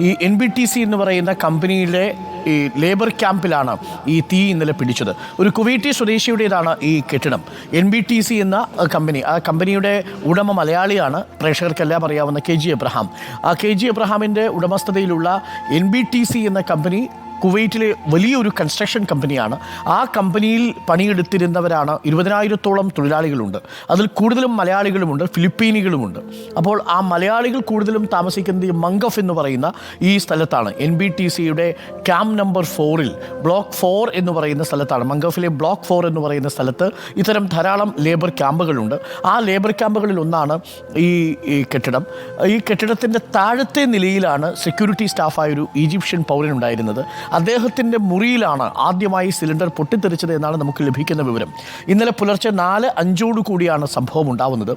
ഈ NBTC എന്ന് പറയുന്ന കമ്പനിയിലെ ഈ ലേബർ ക്യാമ്പിലാണ് ഈ തീ ഇന്നലെ പിടിച്ചത്. ഒരു കുവൈറ്റി സ്വദേശിയുടേതാണ് ഈ കെട്ടിടം. NBTC എന്ന കമ്പനി, ആ കമ്പനിയുടെ ഉടമ മലയാളിയാണ്, പ്രേക്ഷകർക്കെല്ലാം അറിയാവുന്ന KG എബ്രഹാം. ആ KG എബ്രഹാമിൻ്റെ ഉടമസ്ഥതയിലുള്ള NBTC എന്ന കമ്പനി കുവൈറ്റിലെ വലിയൊരു കൺസ്ട്രക്ഷൻ കമ്പനിയാണ്. ആ കമ്പനിയിൽ പണിയെടുത്തിരുന്നവരാണ് 20,000-ഓളം തൊഴിലാളികളുണ്ട്. അതിൽ കൂടുതലും മലയാളികളുമുണ്ട്, ഫിലിപ്പീനികളുമുണ്ട്. അപ്പോൾ ആ മലയാളികൾ കൂടുതലും താമസിക്കുന്നത് ഈ മംഗഫ് എന്ന് പറയുന്ന ഈ സ്ഥലത്താണ്. NBTCയുടെ ക്യാമ്പ് നമ്പർ 4-ൽ ബ്ലോക്ക് 4 എന്ന് പറയുന്ന സ്ഥലത്താണ്. മംഗഫിലെ ബ്ലോക്ക് 4 എന്ന് പറയുന്ന സ്ഥലത്ത് ഇത്തരം ധാരാളം ലേബർ ക്യാമ്പുകളുണ്ട്. ആ ലേബർ ക്യാമ്പുകളിൽ ഒന്നാണ് ഈ കെട്ടിടം. ഈ കെട്ടിടത്തിൻ്റെ താഴത്തെ നിലയിലാണ് സെക്യൂരിറ്റി സ്റ്റാഫായൊരു ഈജിപ്ഷ്യൻ പൗരനുണ്ടായിരുന്നത്. അദ്ദേഹത്തിൻ്റെ മുറിയിലാണ് ആദ്യമായി സിലിണ്ടർ പൊട്ടിത്തെറിച്ചത് എന്നാണ് നമുക്ക് ലഭിക്കുന്ന വിവരം. ഇന്നലെ പുലർച്ചെ 4:05 കൂടിയാണ് സംഭവം ഉണ്ടാവുന്നത്.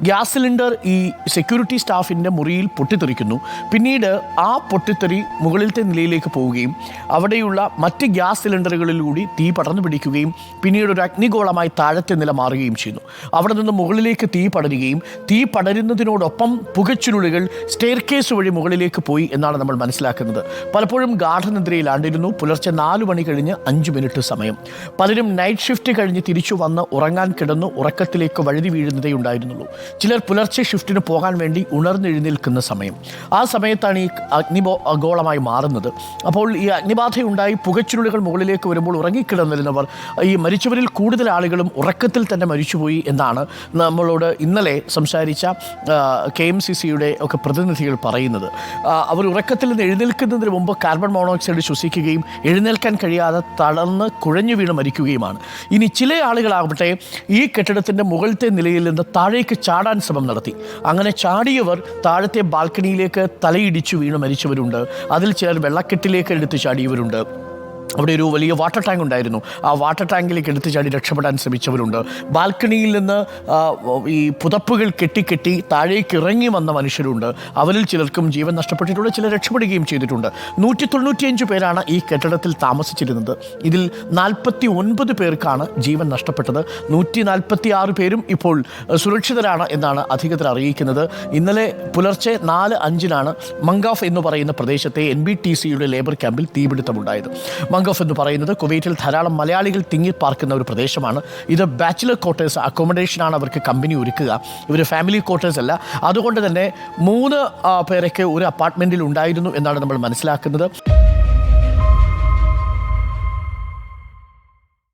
ഗ്യാസ് സിലിണ്ടർ ഈ സെക്യൂരിറ്റി സ്റ്റാഫിൻ്റെ മുറിയിൽ പൊട്ടിത്തെറിക്കുന്നു. പിന്നീട് ആ പൊട്ടിത്തെറി മുകളിലത്തെ നിലയിലേക്ക് പോവുകയും അവിടെയുള്ള മറ്റ് ഗ്യാസ് സിലിണ്ടറുകളിലൂടെ തീ പടർന്നു പിടിക്കുകയും പിന്നീട് ഒരു അഗ്നിഗോളമായി താഴത്തെ നില മാറുകയും ചെയ്യുന്നു. അവിടെ നിന്ന് മുകളിലേക്ക് തീ പടരുകയും തീ പടരുന്നതിനോടൊപ്പം പുകച്ചുരുളുകൾ സ്റ്റെയർകേസ് വഴി മുകളിലേക്ക് പോയി എന്നാണ് നമ്മൾ മനസ്സിലാക്കുന്നത്. പലപ്പോഴും ഗാഠനിദ്രയിലാണ്. പുലർച്ചെ 4 മണി കഴിഞ്ഞ് 5 മിനിറ്റ് സമയം. പലരും നൈറ്റ് ഷിഫ്റ്റ് കഴിഞ്ഞ് തിരിച്ചു വന്ന് ഉറങ്ങാൻ കിടന്നു ഉറക്കത്തിലേക്ക് വഴുതി വീഴുന്നതേ ഉണ്ടായിരുന്നുള്ളൂ. ചിലർ പുലർച്ചെ ഷിഫ്റ്റിന് പോകാൻ വേണ്ടി ഉണർന്നെഴുന്നേൽക്കുന്ന സമയം. ആ സമയത്താണ് ഈ അഗ്നിഗോളമായി മാറുന്നത്. അപ്പോൾ ഈ അഗ്നിബാധയുണ്ടായി പുകച്ചുരുളുകൾ മുകളിലേക്ക് വരുമ്പോൾ ഉറങ്ങിക്കിടന്നിരുന്നവർ, ഈ മരിച്ചവരിൽ കൂടുതൽ ആളുകളും ഉറക്കത്തിൽ തന്നെ മരിച്ചുപോയി എന്നാണ് നമ്മളോട് ഇന്നലെ സംസാരിച്ച KMCCയുടെ ഒക്കെ പ്രതിനിധികൾ പറയുന്നത്. അവർ ഉറക്കത്തിൽ നിന്ന് എഴുന്നേൽക്കുന്നതിന് മുമ്പ് കാർബൺ മോണോക്സൈഡ് ശ്വസിക്കുകയും എഴുന്നേൽക്കാൻ കഴിയാതെ തളർന്ന് കുഴഞ്ഞു വീണ് മരിക്കുകയുമാണ്. ഇനി ചില ആളുകളാകട്ടെ ഈ കെട്ടിടത്തിൻ്റെ മുകളിലത്തെ നിലയിൽ നിന്ന് താഴേക്ക് ചാടാൻ ശ്രമം നടത്തി. അങ്ങനെ ചാടിയവർ താഴത്തെ ബാൽക്കണിയിലേക്ക് തലയിടിച്ചു വീണ് മരിച്ചവരുണ്ട്. അതിൽ ചിലർ വെള്ളക്കെട്ടിലേക്ക് എടുത്ത് ചാടിയവരുണ്ട്. അവിടെ ഒരു വലിയ വാട്ടർ ടാങ്ക് ഉണ്ടായിരുന്നു. ആ വാട്ടർ ടാങ്കിലേക്ക് എടുത്തു ചാടി രക്ഷപ്പെടാൻ ശ്രമിച്ചവരുണ്ട്. ബാൽക്കണിയിൽ നിന്ന് ഈ പുതപ്പുകൾ കെട്ടി താഴേക്ക് ഇറങ്ങി വന്ന മനുഷ്യരുണ്ട്. അവരിൽ ചിലർക്കും ജീവൻ നഷ്ടപ്പെട്ടിട്ടുണ്ട്, ചിലർ രക്ഷപ്പെടുകയും ചെയ്തിട്ടുണ്ട്. 195 പേരാണ് ഈ കെട്ടിടത്തിൽ താമസിച്ചിരുന്നത്. ഇതിൽ 49 പേർക്കാണ് ജീവൻ നഷ്ടപ്പെട്ടത്. 146 പേരും ഇപ്പോൾ സുരക്ഷിതരാണ് എന്നാണ് അധികൃതർ അറിയിക്കുന്നത്. ഇന്നലെ പുലർച്ചെ 4:05 മംഗാഫ് എന്ന് പറയുന്ന പ്രദേശത്തെ NBTCയുടെ ലേബർ ക്യാമ്പിൽ തീപിടുത്തമുണ്ടായത്. മംഗഫ് എന്ന് പറയുന്നത് കുവൈറ്റിൽ ധാരാളം മലയാളികൾ തിങ്ങിപ്പാർക്കുന്ന ഒരു പ്രദേശമാണ്. ഇത് ബാച്ചിലർ ക്വാർട്ടേഴ്സ് അക്കോമഡേഷനാണ് അവർക്ക് കമ്പനി ഒരുക്കുക. ഇവർ ഫാമിലി ക്വാർട്ടേഴ്സ് അല്ല. അതുകൊണ്ട് തന്നെ 3 പേരൊക്കെ ഒരു അപ്പാർട്ട്മെൻറ്റിൽ ഉണ്ടായിരുന്നു എന്നാണ് നമ്മൾ മനസ്സിലാക്കുന്നത്.